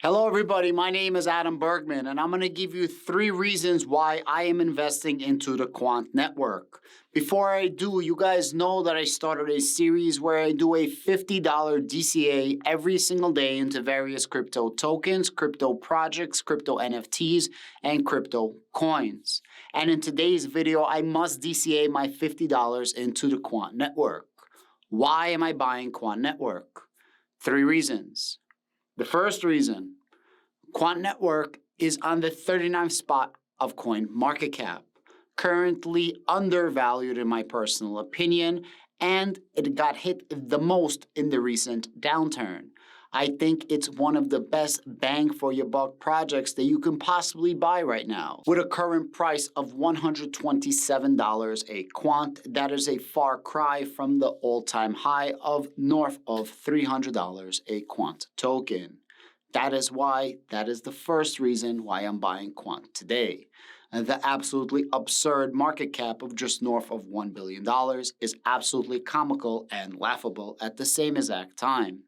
Hello, everybody. My name is Adam Bergman, and I'm going to give you 3 reasons why I am investing into the Quant network. Before I do, you guys know that I started a series where I do a $50 DCA every single day into various crypto tokens, crypto projects, crypto NFTs, and crypto coins. And in today's video, I must DCA my $50 into the Quant network. Why am I buying Quant network? 3 reasons. The first reason, Quant Network is on the 39th spot of coin market cap, currently undervalued in my personal opinion, and it got hit the most in the recent downturn. I think it's one of the best bang for your buck projects that you can possibly buy right now. With a current price of $127 a quant, that is a far cry from the all-time high of north of $300 a quant token. That is the first reason why I'm buying Quant today. The absolutely absurd market cap of just north of $1 billion is absolutely comical and laughable at the same exact time.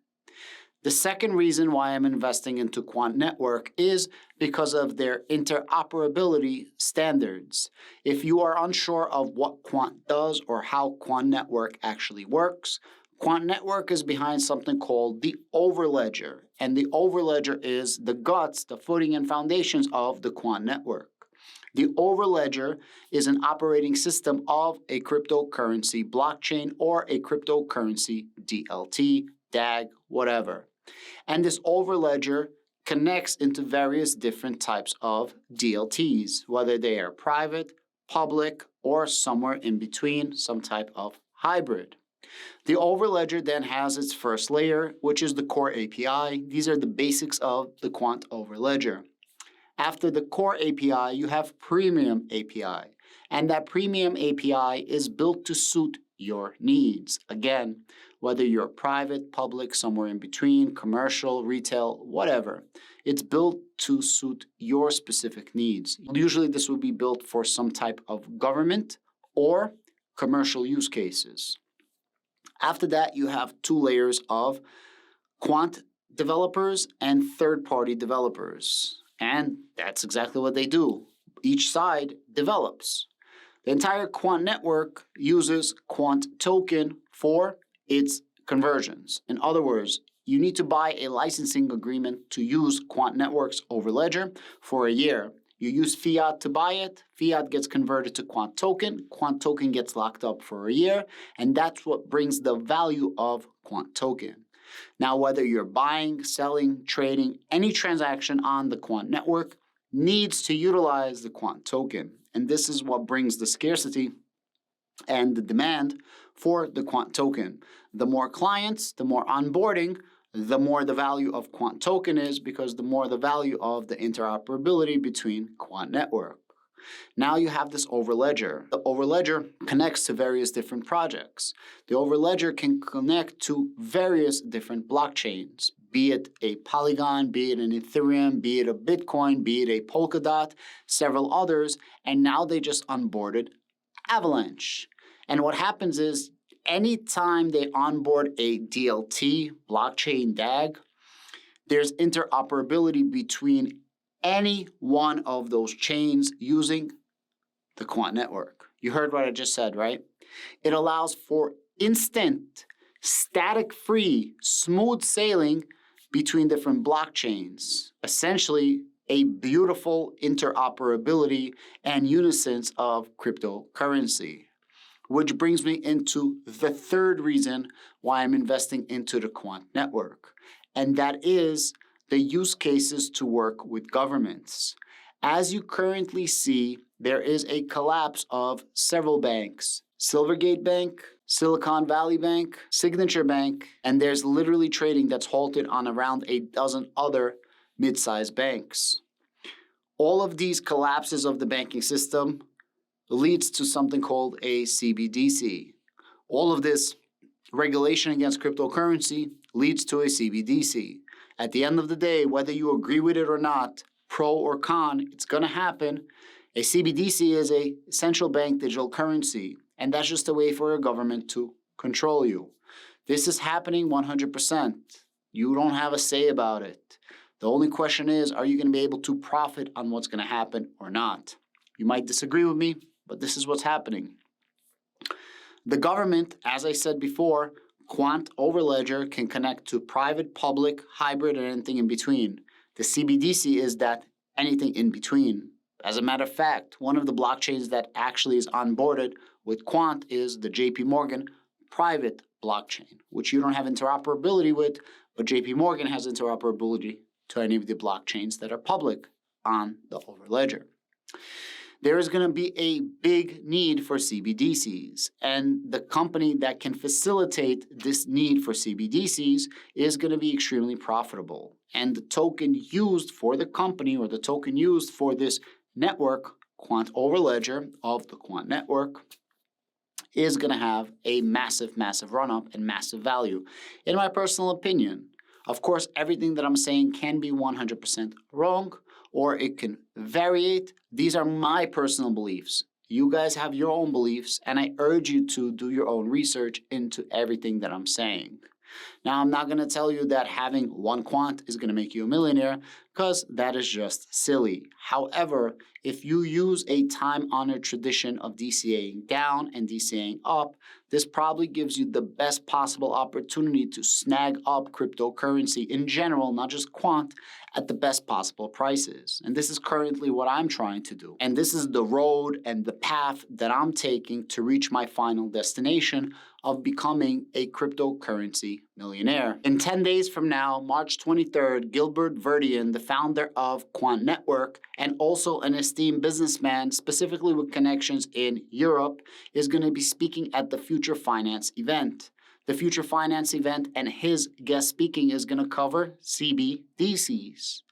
The second reason why I'm investing into Quant Network is because of their interoperability standards. If you are unsure of what Quant does or how Quant Network actually works, Quant Network is behind something called the Overledger, and the Overledger is the guts, the footing and foundations of the Quant Network. The Overledger is an operating system of a cryptocurrency blockchain or a cryptocurrency DLT, DAG, whatever. And this Overledger connects into various different types of DLTs, whether they are private, public, or somewhere in between, some type of hybrid. The Overledger then has its first layer, which is the core API. These are the basics of the Quant Overledger. After the core API, you have Premium API, and that Premium API is built to suit your needs. Again, whether you're private, public, somewhere in between, commercial, retail, whatever, it's built to suit your specific needs. Usually this would be built for some type of government or commercial use cases. After that, you have 2 layers of Quant developers and third-party developers. And that's exactly what they do. Each side develops. The entire Quant network uses Quant token for its conversions. In other words, you need to buy a licensing agreement to use Quant Network's Overledger for a year. You use fiat to buy it, fiat gets converted to Quant token gets locked up for a year, and that's what brings the value of Quant token. Now, whether you're buying, selling, trading, any transaction on the Quant network needs to utilize the Quant token, and this is what brings the scarcity and the demand for the Quant token. The more clients, the more onboarding, the more the value of Quant token is, because the more the value of the interoperability between Quant network. Now you have this Overledger. The Overledger connects to various different projects. The Overledger can connect to various different blockchains, be it a Polygon, be it an Ethereum, be it a Bitcoin, be it a Polkadot, several others, and now they just onboarded Avalanche. And what happens is, anytime they onboard a DLT, blockchain DAG, there's interoperability between any one of those chains using the Quant network. You heard what I just said, right? It allows for instant, static-free, smooth sailing between different blockchains. Essentially, a beautiful interoperability and unison of cryptocurrency. Which brings me into the third reason why I'm investing into the Quant network, and that is the use cases to work with governments. As you currently see, there is a collapse of several banks: Silvergate Bank, Silicon Valley Bank, Signature Bank, and there's literally trading that's halted on around a dozen other mid-sized banks. All of these collapses of the banking system leads to something called a CBDC. All of this regulation against cryptocurrency leads to a CBDC. At the end of the day, whether you agree with it or not, pro or con, it's going to happen. A CBDC is a central bank digital currency, and that's just a way for a government to control you. This is happening 100%. You don't have a say about it. The only question is, are you going to be able to profit on what's going to happen or not? You might disagree with me, but this is what's happening. The government, as I said before, Quant over ledger can connect to private, public, hybrid, and anything in between. The CBDC is that anything in between. As a matter of fact, one of the blockchains that actually is onboarded with Quant is the JP Morgan private blockchain, which you don't have interoperability with, but JP Morgan has interoperability to any of the blockchains that are public on the over ledger. There is going to be a big need for CBDCs, and the company that can facilitate this need for CBDCs is going to be extremely profitable. And the token used for the company, or the token used for this network, Quant over ledger of the Quant network, is going to have a massive, massive run-up and massive value. In my personal opinion, of course, everything that I'm saying can be 100% wrong, or it can variate. These are my personal beliefs. You guys have your own beliefs, and I urge you to do your own research into everything that I'm saying. Now, I'm not going to tell you that having one quant is going to make you a millionaire, because that is just silly. However, if you use a time-honored tradition of DCAing down and DCAing up, this probably gives you the best possible opportunity to snag up cryptocurrency in general, not just quant, at the best possible prices. And this is currently what I'm trying to do. And this is the road and the path that I'm taking to reach my final destination of becoming a cryptocurrency millionaire. In 10 days from now, March 23rd, Gilbert Verdian, the founder of Quant Network and also an esteemed businessman specifically with connections in Europe, is going to be speaking at the Future Finance event. The Future Finance event and his guest speaking is going to cover CBDCs.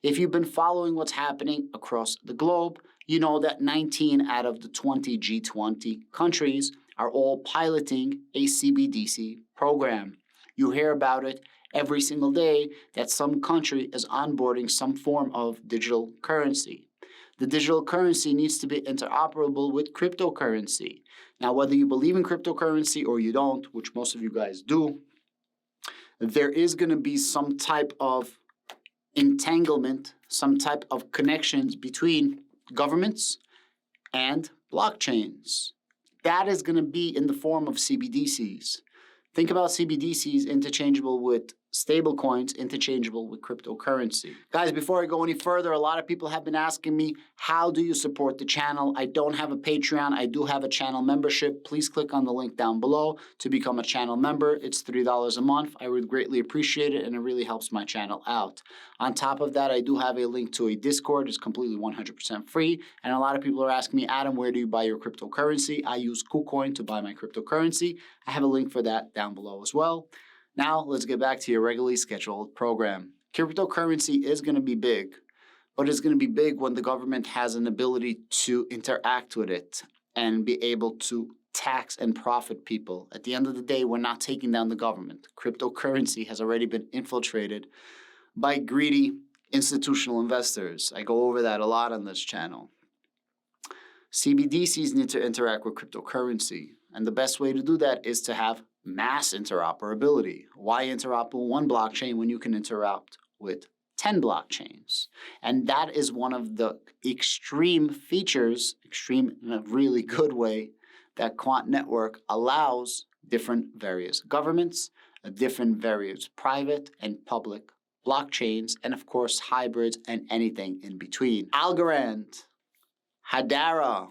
If you've been following what's happening across the globe, you know that 19 out of the 20 G20 countries are all piloting a CBDC program. You hear about it every single day that some country is onboarding some form of digital currency. The digital currency needs to be interoperable with cryptocurrency. Now, whether you believe in cryptocurrency or you don't, which most of you guys do, there is going to be some type of entanglement, some type of connections between governments and blockchains. That is going to be in the form of CBDCs. Think about CBDCs interchangeable with stablecoins, interchangeable with cryptocurrency. Guys, before I go any further, a lot of people have been asking me, how do you support the channel? I don't have a Patreon. I do have a channel membership. Please click on the link down below to become a channel member. It's $3 a month. I would greatly appreciate it, and it really helps my channel out. On top of that, I do have a link to a Discord. It's completely 100% free. And a lot of people are asking me, Adam, where do you buy your cryptocurrency? I use KuCoin to buy my cryptocurrency. I have a link for that down below as well. Now, let's get back to your regularly scheduled program. Cryptocurrency is going to be big, but it's going to be big when the government has an ability to interact with it and be able to tax and profit people. At the end of the day, we're not taking down the government. Cryptocurrency has already been infiltrated by greedy institutional investors. I go over that a lot on this channel. CBDCs need to interact with cryptocurrency, and the best way to do that is to have mass interoperability. Why interoperate with one blockchain when you can interact with 10 blockchains? And that is one of the extreme features, extreme in a really good way, that Quant Network allows different various governments, different various private and public blockchains, and of course hybrids and anything in between. Algorand, Hadara,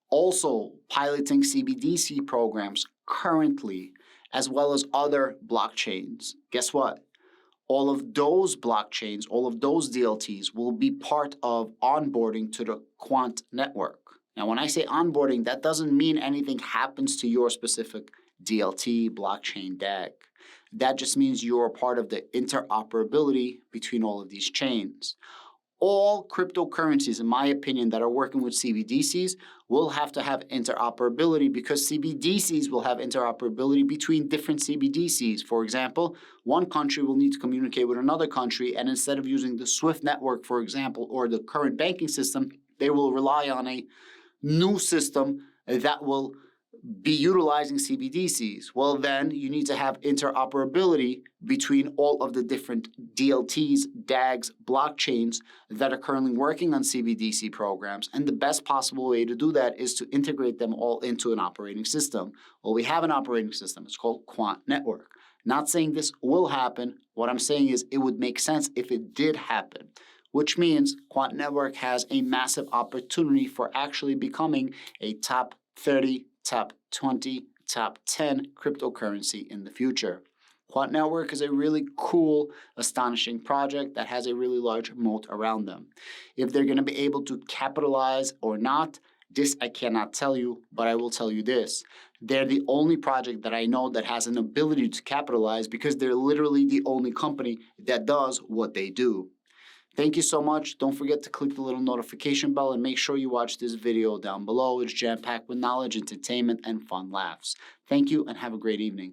also piloting CBDC programs currently, as well as other blockchains. Guess what? All of those blockchains, all of those DLTs will be part of onboarding to the Quant network. Now, when I say onboarding, that doesn't mean anything happens to your specific DLT, blockchain, DAG. That just means you're a part of the interoperability between all of these chains. All cryptocurrencies, in my opinion, that are working with CBDCs will have to have interoperability, because CBDCs will have interoperability between different CBDCs. For example, one country will need to communicate with another country, and instead of using the SWIFT network, for example, or the current banking system, they will rely on a new system that will be utilizing CBDCs? Well, then you need to have interoperability between all of the different DLTs, DAGs, blockchains that are currently working on CBDC programs. And the best possible way to do that is to integrate them all into an operating system. Well, we have an operating system. It's called Quant Network. Not saying this will happen. What I'm saying is it would make sense if it did happen, which means Quant Network has a massive opportunity for actually becoming a top 30, top 20, top 10 cryptocurrency in the future. Quant Network is a really cool, astonishing project that has a really large moat around them. If they're going to be able to capitalize or not, this I cannot tell you, but I will tell you this. They're the only project that I know that has an ability to capitalize because they're literally the only company that does what they do. Thank you so much. Don't forget to click the little notification bell and make sure you watch this video down below. It's jam-packed with knowledge, entertainment, and fun laughs. Thank you and have a great evening.